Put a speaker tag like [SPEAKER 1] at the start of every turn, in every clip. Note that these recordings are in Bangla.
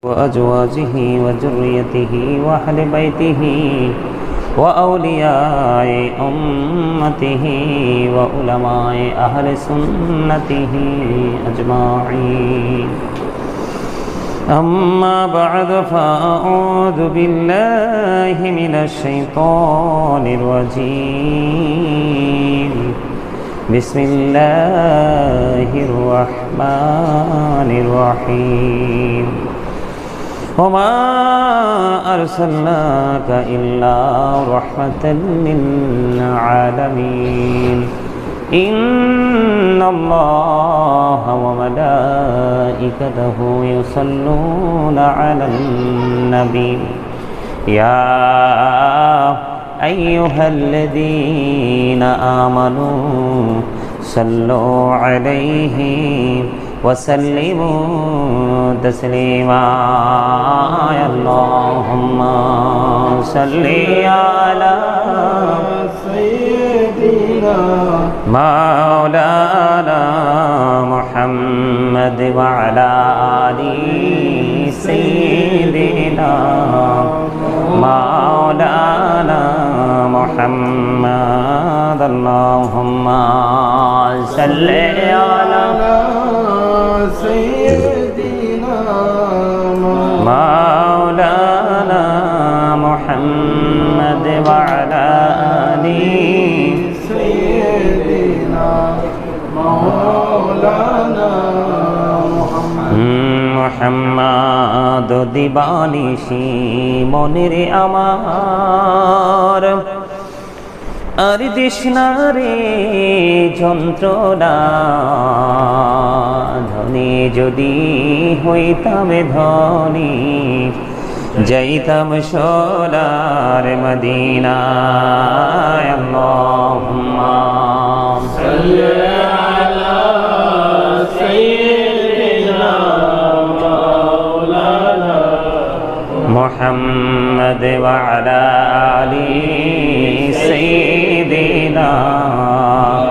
[SPEAKER 1] وأزواجه وذريته وأهل بيته وأولياء أمته وعلماء أهل سنته أجمعين. أما بعد فأعوذ بالله من الشيطان الرجيم. بسم الله الرحمن الرحيم. وما أرسلناك إلا رحمة للعالمين. إن الله وملائكته يصلون على النبي يا أيها الذين آمنوا صلوا عليه وسلموا تسليما. اللهم صل على سيدنا مولانا محمد وعلى آل سيدنا مولانا محمد. اللهم صل على سيدنا مولانا محمد وعلى آل سيدنا مولانا محمد দিবানিশি মনের আমার আর তৃষ্ণারে যন্ত্রণা ধনী যদি হইতাম ধনী যাইতাম সোনার মদিনায়। আল্লাহুম্মা সাল্লি আলা সাইয়্যিদিনা মাওলানা মুহাম্মদ ওয়া আলা আলি সাইয়্যিদিনা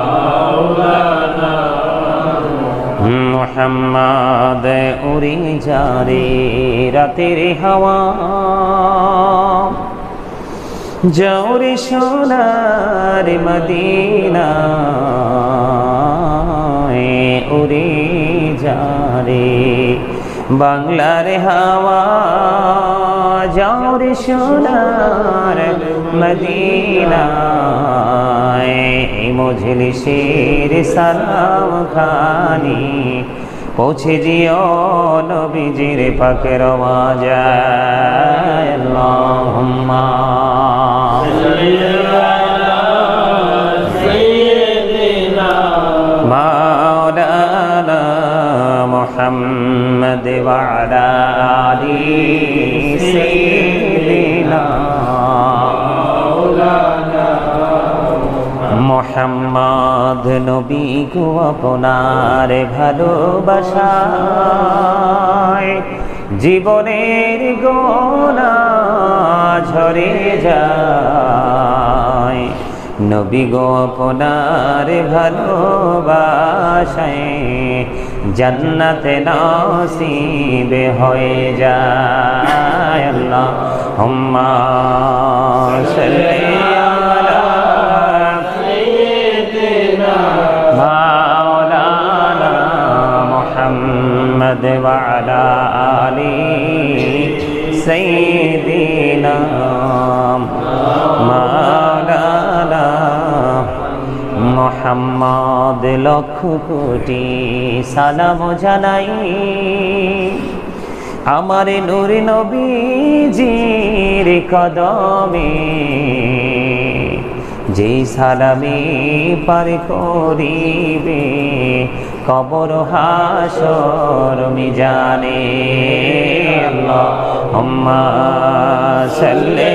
[SPEAKER 1] মাওলানা মুহাম্মদ। উড়ে যারে রাতের হাওয়া যাও রে সোনার মদিনায়। উড়ে যারে বাংলার হাওয়া যাও রে সোনার মদিনায়। মজলিসের সালাম খানি পৌঁছে দিও নবীজির পাকের মাজায়। আল্লাহুম্মা সাল্লি আলা সাইয়্যিদিনা মাওলানা মুহাম্মদ ওয়া আলা আলি সাইয়্যিদিনা মাওলানা মুহাম্মদ। নবী গো আপনার ভালোবাসায় জীবনের গোনা ঝরে যায়। নবী গো আপনার ভালোবাসায় জান্নাতে নসিব হয়ে যায়। আল্লাহুম্মা সাল্লি আলা সাইয়্যিদিনা মাওলানা মুহাম্মদ ওয়া আলা আলি সাইয়্যিদিনা মাওলানা মুহাম্মদ। লক্ষ কোটি সালাম জানাই আমার নূর নবীজির কদমে। যে সালামে পার করিবে কবর হাসর মিজানে। আল্লাহুম্মা সাল্লি